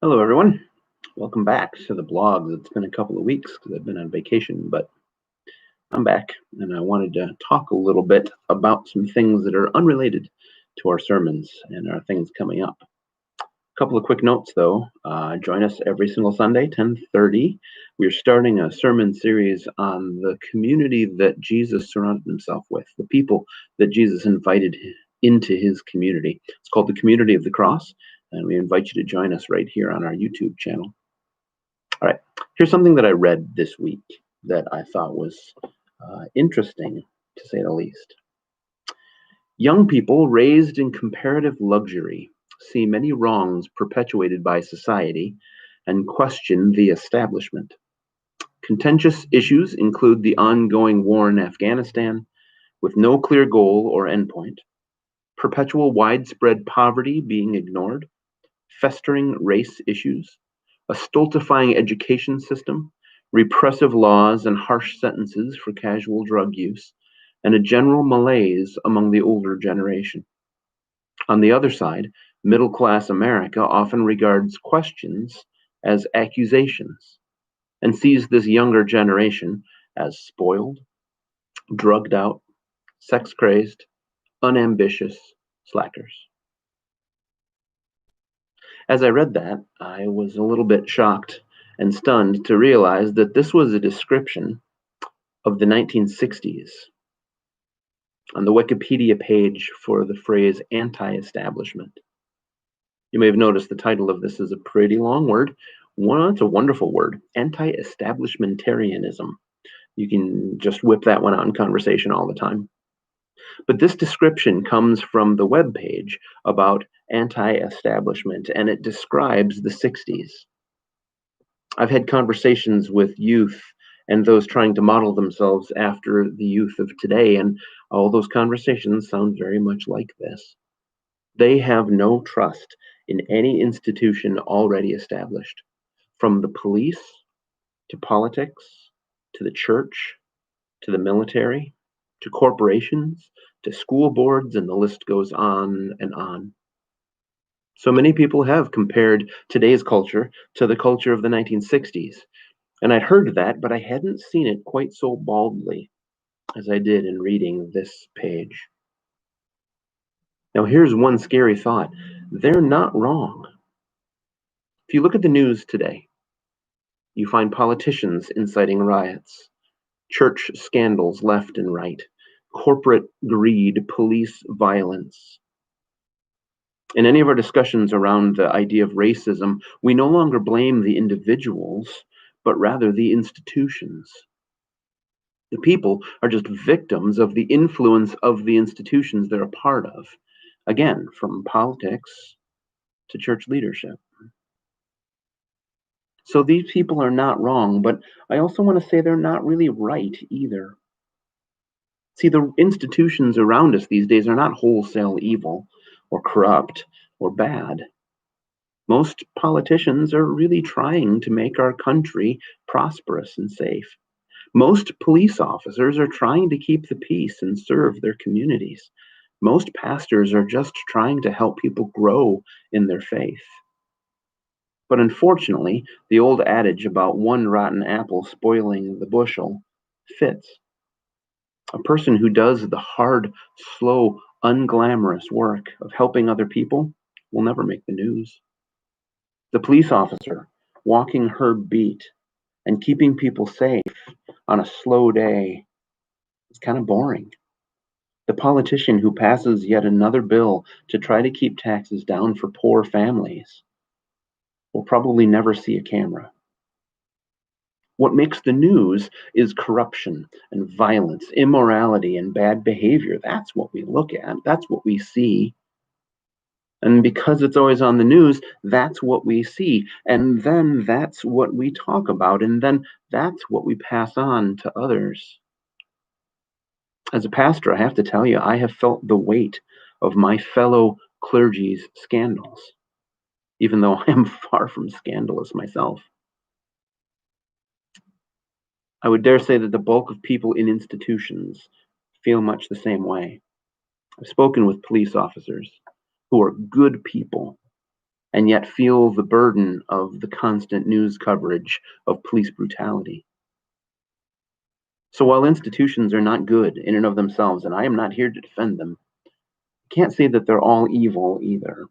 Hello, everyone. Welcome back to the blog. It's been a couple of weeks because I've been on vacation, but I'm back and I wanted to talk a little bit about some things that are unrelated to our sermons and our things coming up. A couple of quick notes, though. Join us every single Sunday, 10:30. We're starting a sermon series on the community that Jesus surrounded himself with, the people that Jesus invited into his community. It's called the Community of the Cross, and we invite you to join us right here on our YouTube channel. All right, here's something that I read this week that I thought was interesting, to say the least. Young people raised in comparative luxury see many wrongs perpetuated by society and question the establishment. Contentious issues include the ongoing war in Afghanistan, with no clear goal or endpoint, perpetual widespread poverty being ignored, festering race issues, a stultifying education system, repressive laws and harsh sentences for casual drug use, and a general malaise among the older generation. On the other side, middle-class America often regards questions as accusations and sees this younger generation as spoiled, drugged out, sex-crazed, unambitious slackers. As I read that, I was a little bit shocked and stunned to realize that this was a description of the 1960s. On the Wikipedia page for the phrase anti-establishment. You may have noticed the title of this is a pretty long word. It's a wonderful word, anti-establishmentarianism. You can just whip that one out in conversation all the time. But this description comes from the webpage about anti-establishment, and it describes the 60s. I've had conversations with youth and those trying to model themselves after the youth of today, and all those conversations sound very much like this. They have no trust in any institution already established, from the police to politics to the church to the military to corporations to school boards, and the list goes on and on. So many people have compared today's culture to the culture of the 1960s. And I'd heard that, but I hadn't seen it quite so baldly as I did in reading this page. Now, here's one scary thought. They're not wrong. If you look at the news today, you find politicians inciting riots, church scandals left and right, corporate greed, police violence. In any of our discussions around the idea of racism, we no longer blame the individuals, but rather the institutions. The people are just victims of the influence of the institutions they're a part of. Again, from politics to church leadership. So these people are not wrong, but I also want to say they're not really right either. See, the institutions around us these days are not wholesale evil or corrupt or bad. Most politicians are really trying to make our country prosperous and safe. Most police officers are trying to keep the peace and serve their communities. Most pastors are just trying to help people grow in their faith. But unfortunately, the old adage about one rotten apple spoiling the bushel fits. A person who does the hard, slow, unglamorous work of helping other people will never make the news. The police officer walking her beat and keeping people safe on a slow day is kind of boring. The politician who passes yet another bill to try to keep taxes down for poor families will probably never see a camera. What makes the news is corruption and violence, immorality and bad behavior. That's what we look at. That's what we see. And because it's always on the news, that's what we see. And then that's what we talk about. And then that's what we pass on to others. As a pastor, I have to tell you, I have felt the weight of my fellow clergy's scandals, even though I am far from scandalous myself. I would dare say that the bulk of people in institutions feel much the same way. I've spoken with police officers who are good people, and yet feel the burden of the constant news coverage of police brutality. So while institutions are not good in and of themselves, and I am not here to defend them, I can't say that they're all evil either.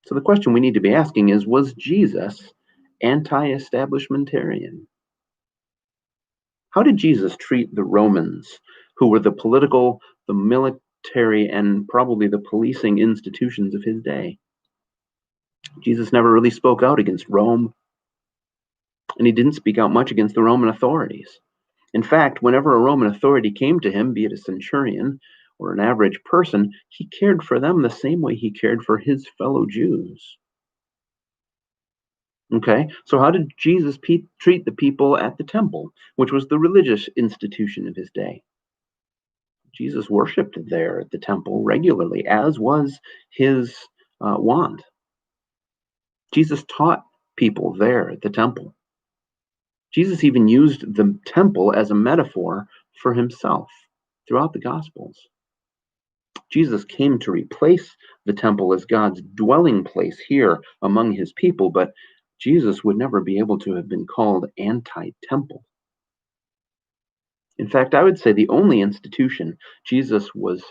So the question we need to be asking is, was Jesus anti-establishmentarian? How did Jesus treat the Romans, who were the political, the military, and probably the policing institutions of his day? Jesus never really spoke out against Rome, and he didn't speak out much against the Roman authorities. In fact, whenever a Roman authority came to him, be it a centurion or an average person, he cared for them the same way he cared for his fellow Jews. Okay, so how did Jesus treat the people at the temple, which was the religious institution of his day? Jesus worshiped there at the temple regularly, as was his wont. Jesus taught people there at the temple. Jesus even used the temple as a metaphor for himself throughout the Gospels. Jesus came to replace the temple as God's dwelling place here among his people, but Jesus would never be able to have been called anti-temple. In fact, I would say the only institution Jesus was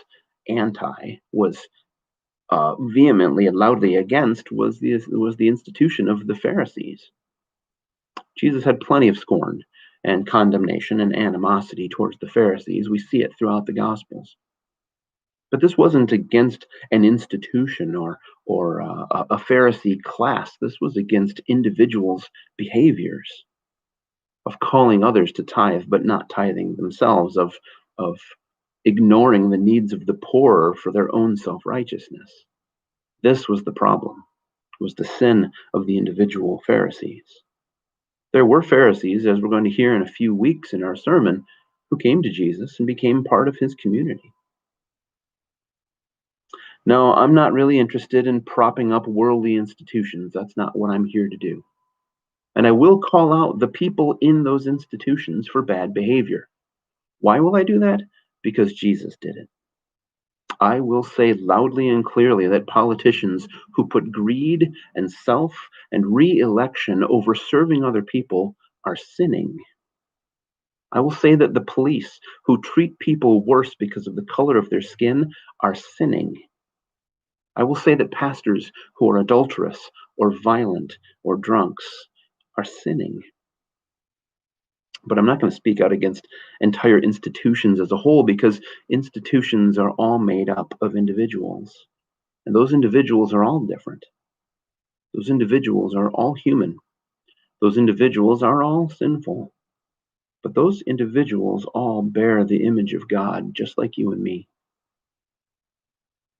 vehemently and loudly against was the institution of the Pharisees. Jesus had plenty of scorn and condemnation and animosity towards the Pharisees. We see it throughout the Gospels. But this wasn't against an institution or a Pharisee class. This was against individuals' behaviors of calling others to tithe but not tithing themselves, of ignoring the needs of the poor for their own self-righteousness. This was the problem, was the sin of the individual Pharisees. There were Pharisees, as we're going to hear in a few weeks in our sermon, who came to Jesus and became part of his community. No, I'm not really interested in propping up worldly institutions. That's not what I'm here to do. And I will call out the people in those institutions for bad behavior. Why will I do that? Because Jesus did it. I will say loudly and clearly that politicians who put greed and self and re-election over serving other people are sinning. I will say that the police who treat people worse because of the color of their skin are sinning. I will say that pastors who are adulterous or violent or drunks are sinning. But I'm not going to speak out against entire institutions as a whole, because institutions are all made up of individuals. And those individuals are all different. Those individuals are all human. Those individuals are all sinful. But those individuals all bear the image of God, just like you and me.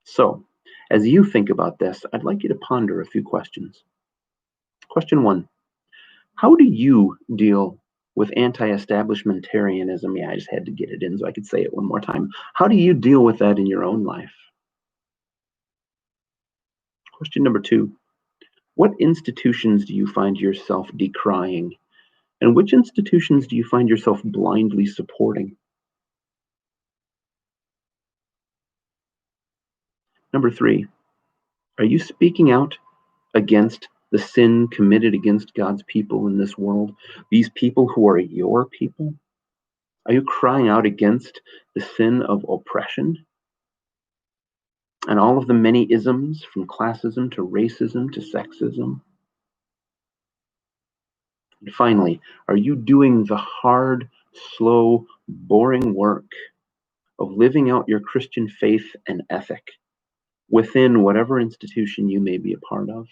So, as you think about this, I'd like you to ponder a few questions. Question 1. How do you deal with anti-establishmentarianism? Yeah, I just had to get it in so I could say it one more time. How do you deal with that in your own life? Question number 2. What institutions do you find yourself decrying? And which institutions do you find yourself blindly supporting? Number 3. Are you speaking out against the sin committed against God's people in this world? These people who are your people? Are you crying out against the sin of oppression and all of the many isms, from classism to racism to sexism? And finally, are you doing the hard, slow, boring work of living out your Christian faith and ethic within whatever institution you may be a part of,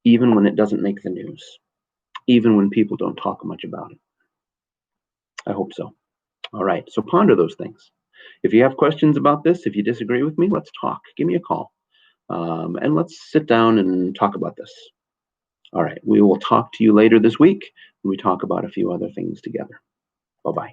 even when it doesn't make the news, even when people don't talk much about it? I hope so. All right, so ponder those things. If you have questions about this, if you disagree with me, let's talk. Give me a call, and let's sit down and talk about this. All right, we will talk to you later this week when we talk about a few other things together. Bye-bye.